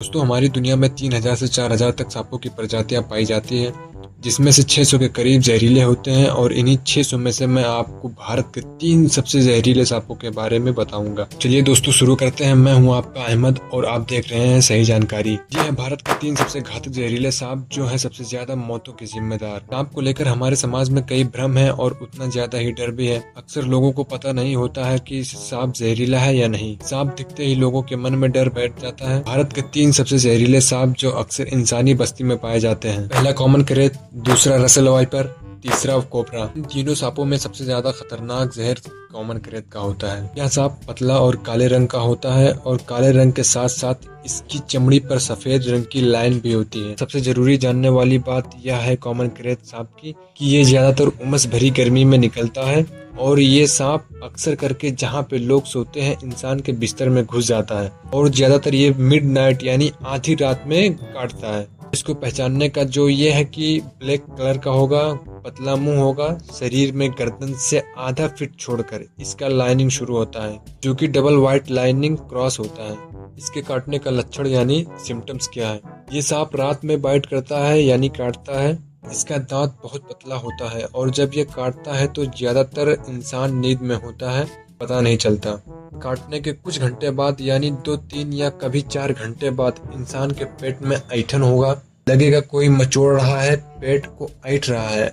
दोस्तों हमारी दुनिया में 3000 से 4000 तक सांपों की प्रजातियां पाई जाती हैं, जिसमें से 600 के करीब जहरीले होते हैं। और इन्हीं 600 में से मैं आपको भारत के 3 सबसे जहरीले सांपों के बारे में बताऊंगा। चलिए दोस्तों शुरू करते हैं। मैं हूं आपका अहमद और आप देख रहे हैं सही जानकारी। जी है, भारत के 3 सबसे घातक जहरीले सांप जो है सबसे ज्यादा मौतों के जिम्मेदार। सांप को लेकर हमारे समाज में कई भ्रम है और उतना ज्यादा ही डर भी है। अक्सर लोगों को पता नहीं होता है कि सांप जहरीला है या नहीं। सांप दिखते ही लोगों के मन में डर बैठ जाता है। भारत के 3 सबसे जहरीले सांप जो अक्सर इंसानी बस्ती में पाए जाते हैं। पहला कॉमन करेट, दूसरा रसेल वाइपर, तीसरा कोबरा। इन तीनों सांपों में सबसे ज्यादा खतरनाक जहर कॉमन करेट का होता है। यह सांप पतला और काले रंग का होता है और काले रंग के साथ साथ इसकी चमड़ी पर सफेद रंग की लाइन भी होती है। सबसे जरूरी जानने वाली बात यह है कॉमन करेट सांप की कि ये ज्यादातर उमस भरी गर्मी में निकलता है और ये सांप अक्सर करके जहाँ पे लोग सोते हैं इंसान के बिस्तर में घुस जाता है और ज्यादातर ये मिडनाइट यानी आधी रात में काटता है। इसको पहचानने का जो ये है कि ब्लैक कलर का होगा, पतला मुंह होगा, शरीर में गर्दन से आधा फीट छोड़कर इसका लाइनिंग शुरू होता है जो कि डबल व्हाइट लाइनिंग क्रॉस होता है। इसके काटने का लक्षण यानी सिम्टम्स क्या है? ये सांप रात में बाइट करता है यानी काटता है। इसका दांत बहुत पतला होता है और जब ये काटता है तो ज्यादातर इंसान नींद में होता है, पता नहीं चलता। काटने के कुछ घंटे बाद यानी 2-3 या कभी 4 घंटे बाद इंसान के पेट में ऐंठन होगा, लगेगा कोई मचोड़ रहा है, पेट को ऐंठ रहा है।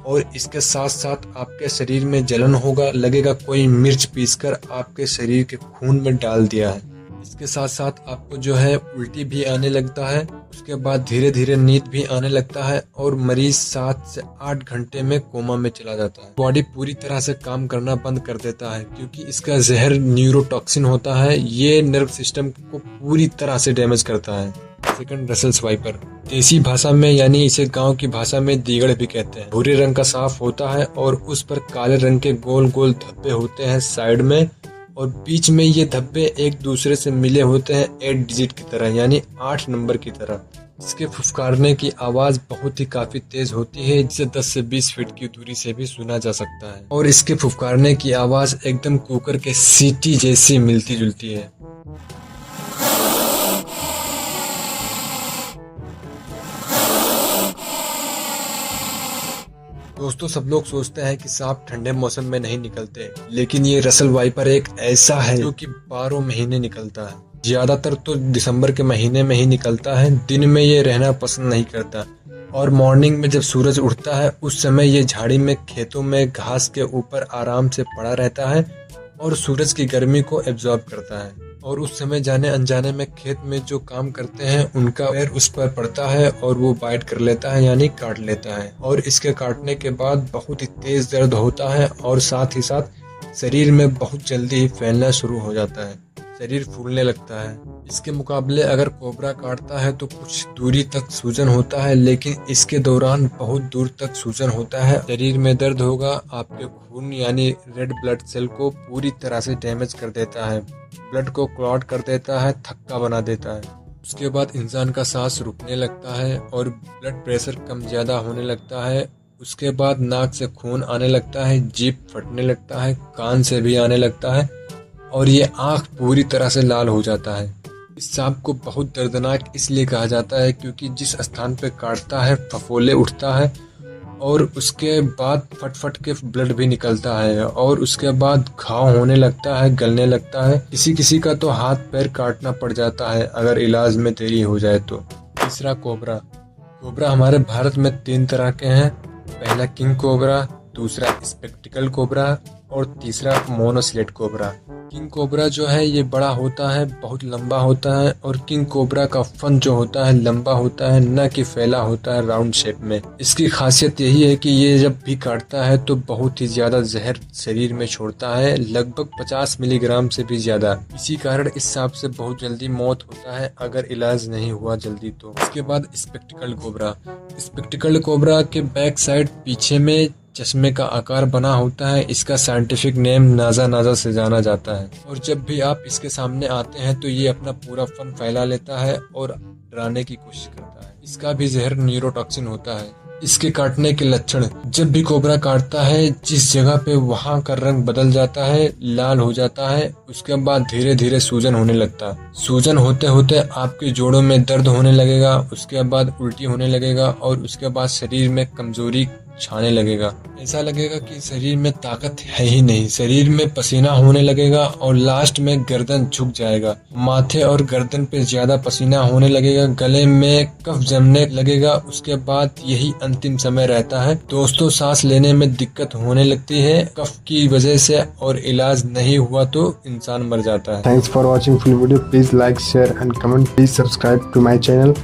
और इसके साथ साथ आपके शरीर में जलन होगा, लगेगा कोई मिर्च पीसकर आपके शरीर के खून में डाल दिया है। इसके साथ साथ आपको जो है उल्टी भी आने लगता है। उसके बाद धीरे धीरे नींद भी आने लगता है और मरीज 7 से 8 घंटे में कोमा में चला जाता है। बॉडी पूरी तरह से काम करना बंद कर देता है क्योंकि इसका जहर न्यूरोटॉक्सिन होता है। ये नर्व सिस्टम को पूरी तरह से डैमेज करता है। Second, Russell viper. देसी भाषा में यानी इसे गांव की भाषा में दीगड़ भी कहते हैं। भूरे रंग का सांप होता है और उस पर काले रंग के गोल गोल धब्बे होते हैं साइड में और बीच में ये धब्बे एक दूसरे से मिले होते हैं 8 डिजिट की तरह यानी 8 नंबर की तरह। इसके फुफकारने की आवाज बहुत ही काफी तेज होती है जिसे 10 से 20 फीट की दूरी से भी सुना जा सकता है और इसके फुफकारने की आवाज एकदम कुकर के सीटी जैसी मिलती जुलती है। दोस्तों सब लोग सोचते हैं कि सांप ठंडे मौसम में नहीं निकलते, लेकिन ये रसेल वाइपर एक ऐसा है जो कि 12 महीने निकलता है। ज्यादातर तो दिसंबर के महीने में ही निकलता है। दिन में ये रहना पसंद नहीं करता और मॉर्निंग में जब सूरज उठता है उस समय ये झाड़ी में, खेतों में घास के ऊपर आराम से पड़ा रहता है और सूरज की गर्मी को एब्जॉर्ब करता है। और उस समय जाने अनजाने में खेत में जो काम करते हैं उनका पैर उस पर पड़ता है और वो बाइट कर लेता है यानी काट लेता है। और इसके काटने के बाद बहुत ही तेज दर्द होता है और साथ ही साथ शरीर में बहुत जल्दी ही फैलना शुरू हो जाता है, शरीर फूलने लगता है। इसके मुकाबले अगर कोबरा काटता है तो कुछ दूरी तक सूजन होता है, लेकिन इसके दौरान बहुत दूर तक सूजन होता है। शरीर में दर्द होगा, आपके खून यानी रेड ब्लड सेल को पूरी तरह से डैमेज कर देता है, ब्लड को क्लॉट कर देता है, थक्का बना देता है। उसके बाद इंसान का सांस रुकने लगता है और ब्लड प्रेशर कम ज्यादा होने लगता है। उसके बाद नाक से खून आने लगता है, जीभ फटने लगता है, कान से भी आने लगता है और ये आंख पूरी तरह से लाल हो जाता है। इस सांप को बहुत दर्दनाक इसलिए कहा जाता है क्योंकि जिस स्थान पे काटता है फफोले उठता है और उसके बाद फट फट के ब्लड भी निकलता है और उसके बाद घाव होने लगता है, गलने लगता है। किसी किसी का तो हाथ पैर काटना पड़ जाता है अगर इलाज में देरी हो जाए तो। तीसरा, कोबरा। कोबरा हमारे भारत में 3 तरह के हैं। पहला किंग कोबरा, दूसरा स्पेक्टिकल कोबरा और तीसरा मोनोसिलेट कोबरा। किंग कोबरा जो है ये बड़ा होता है, बहुत लंबा होता है और किंग कोबरा का फन जो होता है लंबा होता है, न कि फैला होता है राउंड शेप में। इसकी खासियत यही है कि ये जब भी काटता है तो बहुत ही ज्यादा जहर शरीर में छोड़ता है, लगभग 50 मिलीग्राम से भी ज्यादा। इसी कारण इस सांप से बहुत जल्दी मौत होता है अगर इलाज नहीं हुआ जल्दी तो। इसके बाद स्पेक्टिकल कोबरा। स्पेक्टिकल कोबरा के बैक साइड पीछे में चश्मे का आकार बना होता है। इसका साइंटिफिक नेम नाजा नाजा से जाना जाता है और जब भी आप इसके सामने आते हैं तो ये अपना पूरा फन फैला लेता है और डराने की कोशिश करता है। इसका भी जहर न्यूरोटॉक्सिन होता है। इसके काटने के लक्षण: जब भी कोबरा काटता है जिस जगह पे वहाँ का रंग बदल जाता है, लाल हो जाता है। उसके बाद धीरे धीरे सूजन होने लगता है। सूजन होते होते आपके जोड़ों में दर्द होने लगेगा, उसके बाद उल्टी होने लगेगा और उसके बाद शरीर में कमजोरी छाने लगेगा। ऐसा लगेगा कि शरीर में ताकत है ही नहीं, शरीर में पसीना होने लगेगा और लास्ट में गर्दन झुक जाएगा। माथे और गर्दन पे ज्यादा पसीना होने लगेगा, गले में कफ जमने लगेगा। उसके बाद यही अंतिम समय रहता है। दोस्तों, सांस लेने में दिक्कत होने लगती है कफ की वजह से, और इलाज नहीं हुआ तो इंसान मर जाता है। Thanks for watching full video. Please like, share and comment. Please subscribe to my channel.